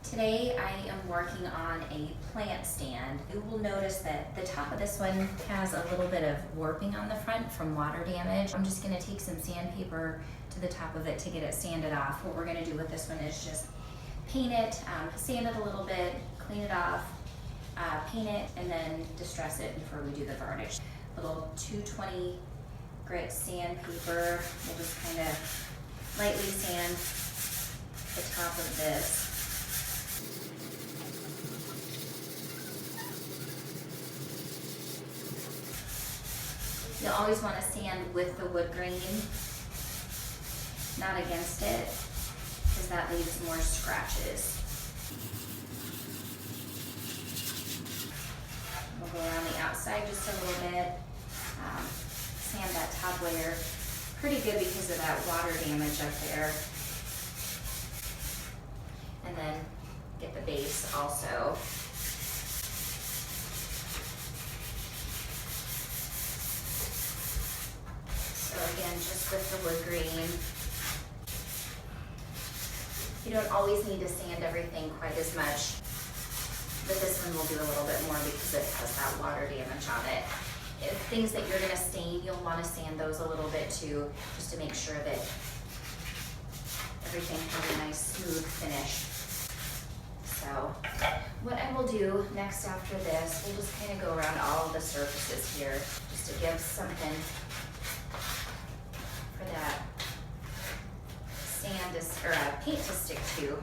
Today I am working on a plant stand. You will notice that the top of this one has a little bit of warping on the front from water damage. I'm just gonna take some sandpaper to the top of it to get it sanded off. What we're gonna do with this one is just paint it, sand it a little bit, clean it off, paint it, and then distress it before we do the varnish. Little 220 grit sandpaper. We'll just kind of lightly sand the top of this. You'll always want to sand with the wood grain, not against it, because that leaves more scratches. We'll go around the outside just a little bit, sand that top layer pretty good because of that water damage up there. And then get the base also. So again, just with the wood grain. You don't always need to sand everything quite as much, but this one will do a little bit more because it has that water damage on it. If things that you're gonna stain, you'll wanna sand those a little bit too, just to make sure that everything has a nice smooth finish. So what I will do next after this, we'll just kind of go around all of the surfaces here just to give something for that sand or paint to stick to.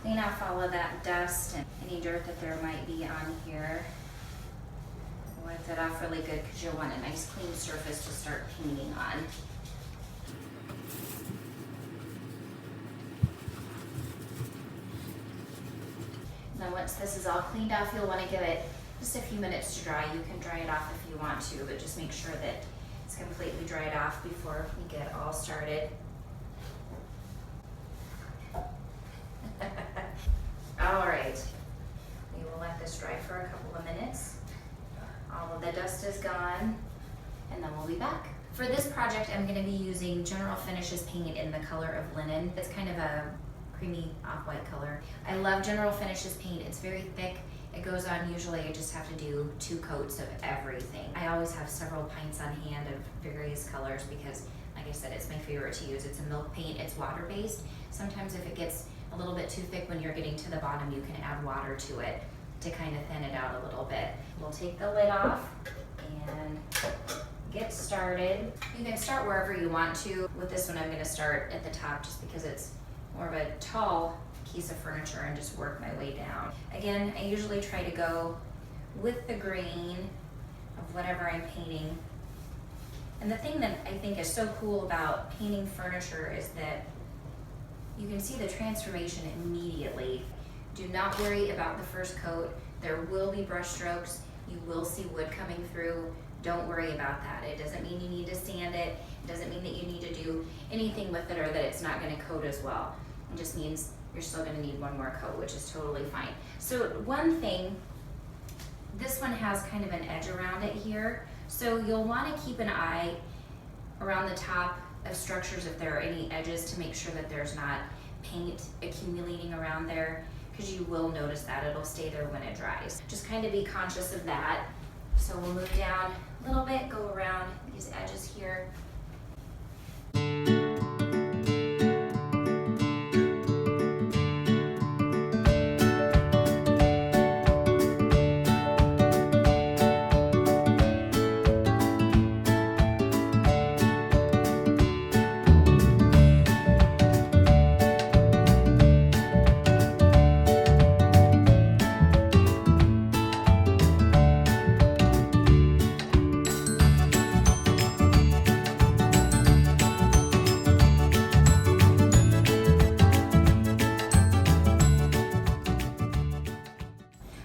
Clean off all of that dust and any dirt that there might be on here. Wipe that off really good because you'll want a nice clean surface to start painting on. Now once this is all cleaned off, you'll want to give it just a few minutes to dry. You can dry it off if you want to, but just make sure that it's completely dried off before we get all started. All right, we will let this dry for a couple of minutes. All of the dust is gone, and then we'll be back. For this project, I'm gonna be using General Finishes paint in the color of linen. It's kind of a creamy off-white color. I love General Finishes paint. It's very thick. It goes on, usually I just have to do 2 coats of everything. I always have several pints on hand of various colors because, like I said, it's my favorite to use. It's a milk paint, it's water-based. Sometimes if it gets a little bit too thick when you're getting to the bottom, you can add water to it to kind of thin it out a little bit. We'll take the lid off and get started. You can start wherever you want to. With this one, I'm gonna start at the top just because it's more of a tall piece of furniture and just work my way down. Again, I usually try to go with the grain of whatever I'm painting. And the thing that I think is so cool about painting furniture is that you can see the transformation immediately. Do not worry about the first coat. There will be brush strokes. You will see wood coming through. Don't worry about that. It doesn't mean you need to sand it. It doesn't mean that you need to do anything with it or that it's not gonna coat as well. It just means you're still gonna need one more coat, which is totally fine. So one thing, this one has kind of an edge around it here. So you'll wanna keep an eye around the top of structures if there are any edges to make sure that there's not paint accumulating around there, because you will notice that it'll stay there when it dries. Just kind of be conscious of that. So we'll move down a little bit, go around these edges here.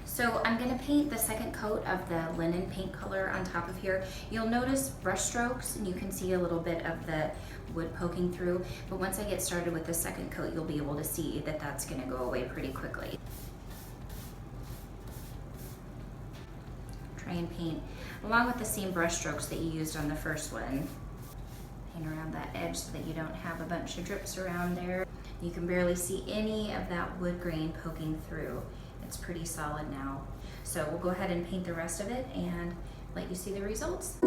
So I'm gonna paint the second coat of the linen paint color on top of here. You'll notice brush strokes and you can see a little bit of the wood poking through, but once I get started with the second coat, you'll be able to see that that's gonna go away pretty quickly. Try and paint along with the same brush strokes that you used on the first one. Paint around that edge so that you don't have a bunch of drips around there. You can barely see any of that wood grain poking through. It's pretty solid now. So we'll go ahead and paint the rest of it and let you see the results.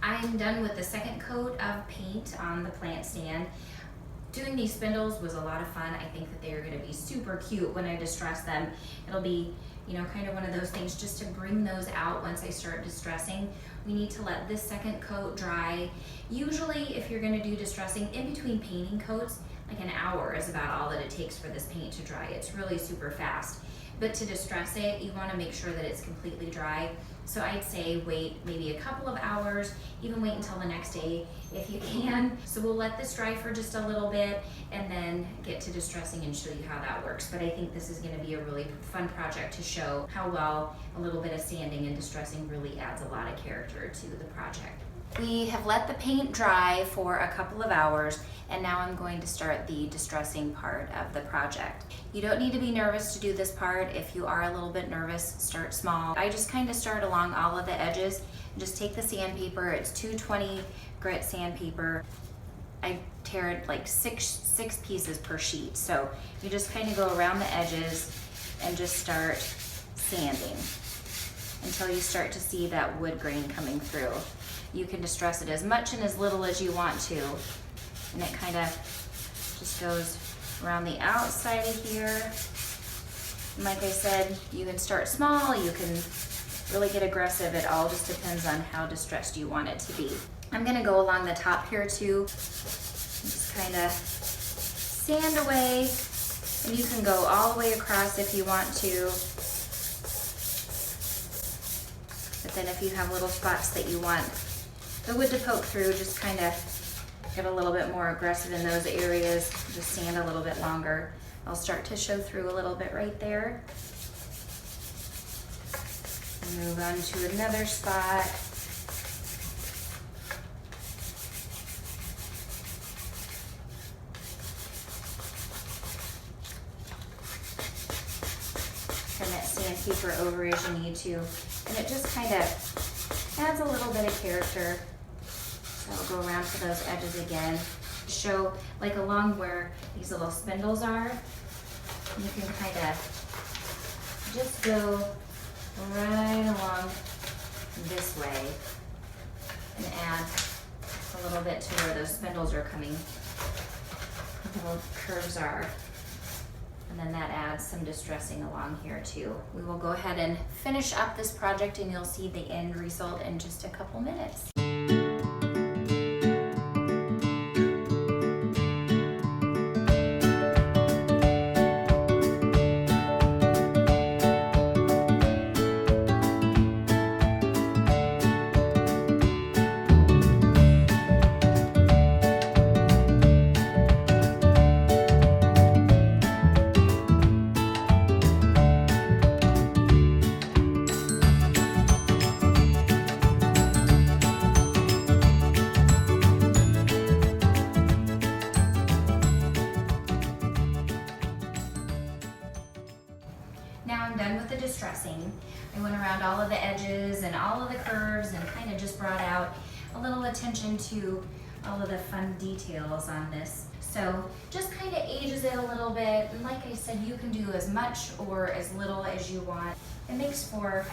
I'm done with the second coat of paint on the plant stand. Doing these spindles was a lot of fun. I think that they're gonna be super cute when I distress them. It'll be, you know, kind of one of those things just to bring those out once I start distressing. We need to let this second coat dry. Usually if you're gonna do distressing, in between painting coats, like an hour is about all that it takes for this paint to dry. It's really super fast. But to distress it, you wanna make sure that it's completely dry. So I'd say wait maybe a couple of hours, even wait until the next day if you can. So we'll let this dry for just a little bit and then get to distressing and show you how that works. But I think this is gonna be a really fun project to show how well a little bit of sanding and distressing really adds a lot of character to the project. We have let the paint dry for a couple of hours, and now I'm going to start the distressing part of the project. You don't need to be nervous to do this part. If you are a little bit nervous, start small. I just kind of start along all of the edges. Just take the sandpaper. It's 220 grit sandpaper. I tear it like six pieces per sheet. So you just kind of go around the edges and just start sanding until you start to see that wood grain coming through. You can distress it as much and as little as you want to. And it kind of just goes around the outside of here. And like I said, you can start small, you can really get aggressive. It all just depends on how distressed you want it to be. I'm gonna go along the top here too. Just kind of sand away. And you can go all the way across if you want to. But then if you have little spots that you want the wood to poke through, just kind of get a little bit more aggressive in those areas. Just sand a little bit longer. I'll start to show through a little bit right there. And move on to another spot. Turn that sandpaper over as you need to. And it just kind of adds a little bit of character. So I'll go around to those edges again. Show like along where these little spindles are. You can kind of just go right along this way and add a little bit to where those spindles are coming, little curves are. And then that adds some distressing along here too. We will go ahead and finish up this project and you'll see the end result in just a couple minutes. Now I'm done with the distressing. I went around all of the edges and all of the curves and kind of just brought out a little attention to all of the fun details on this. So just kind of ages it a little bit. And like I said, you can do as much or as little as you want. It makes for,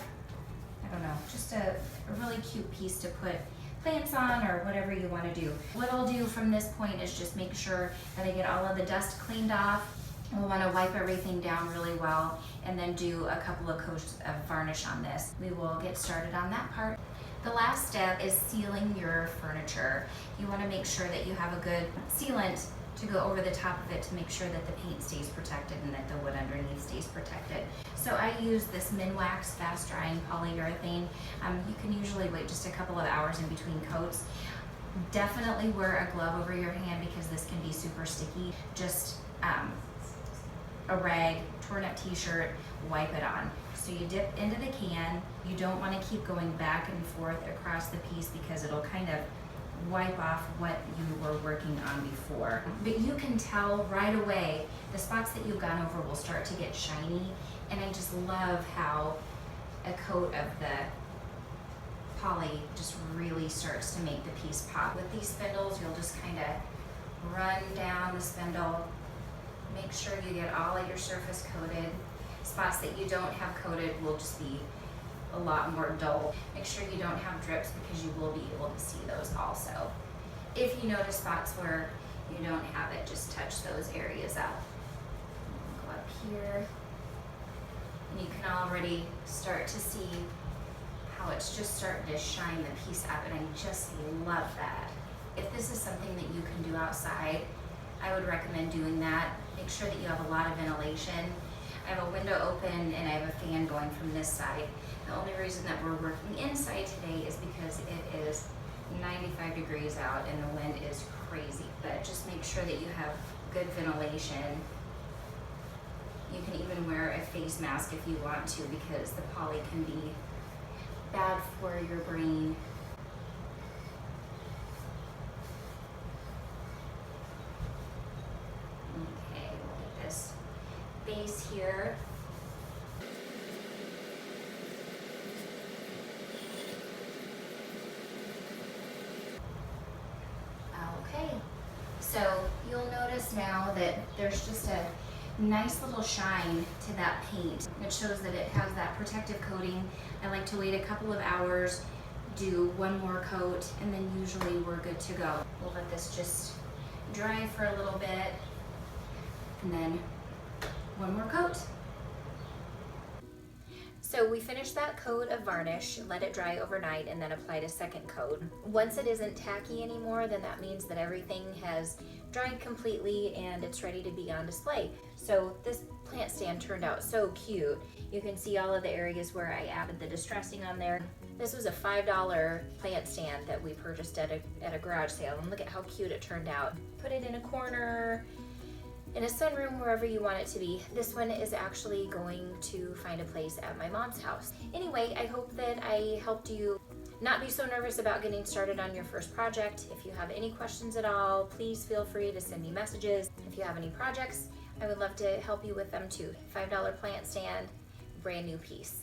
I don't know, just a really cute piece to put plants on or whatever you want to do. What I'll do from this point is just make sure that I get all of the dust cleaned off. We'll want to wipe everything down really well and then do a couple of coats of varnish on this. We will get started on that part. The last step is sealing your furniture. You want to make sure that you have a good sealant to go over the top of it to make sure that the paint stays protected and that the wood underneath stays protected. So I use this Minwax fast drying polyurethane. You can usually wait just a couple of hours in between coats. Definitely wear a glove over your hand because this can be super sticky. Just a rag, torn up t-shirt, wipe it on. So you dip into the can. You don't want to keep going back and forth across the piece because it'll kind of wipe off what you were working on before. But you can tell right away the spots that you've gone over will start to get shiny, and I just love how a coat of the poly just really starts to make the piece pop. With these spindles, you'll just kind of run down the spindle, make sure you get all of your surface coated. Spots that you don't have coated will just be a lot more dull. Make sure you don't have drips because you will be able to see those also. If you notice spots where you don't have it, just touch those areas up. Go up here, and you can already start to see how it's just starting to shine the piece up, and I just love that. If this is something that you can do outside, I would recommend doing that. Make sure that you have a lot of ventilation. I have a window open and I have a fan going from this side. The only reason that we're working inside today is because it is 95 degrees out and the wind is crazy. But just make sure that you have good ventilation. You can even wear a face mask if you want to, because the poly can be bad for your brain. Okay, we'll get this base here. Okay, so you'll notice now that there's just a nice little shine to that paint. It shows that it has that protective coating. I like to wait a couple of hours, do one more coat, and then usually we're good to go. We'll let this just dry for a little bit, and then one more coat. So we finished that coat of varnish, let it dry overnight, and then applied a second coat. Once it isn't tacky anymore, then that means that everything has dried completely and it's ready to be on display. So this plant stand turned out so cute. You can see all of the areas where I added the distressing on there. This was a $5 plant stand that we purchased at a garage sale, and look at how cute it turned out. Put it in a corner, in a sunroom, wherever you want it to be. This one is actually going to find a place at my mom's house. Anyway, I hope that I helped you not be so nervous about getting started on your first project. If you have any questions at all, please feel free to send me messages. If you have any projects, I would love to help you with them too. $5 plant stand, brand new piece.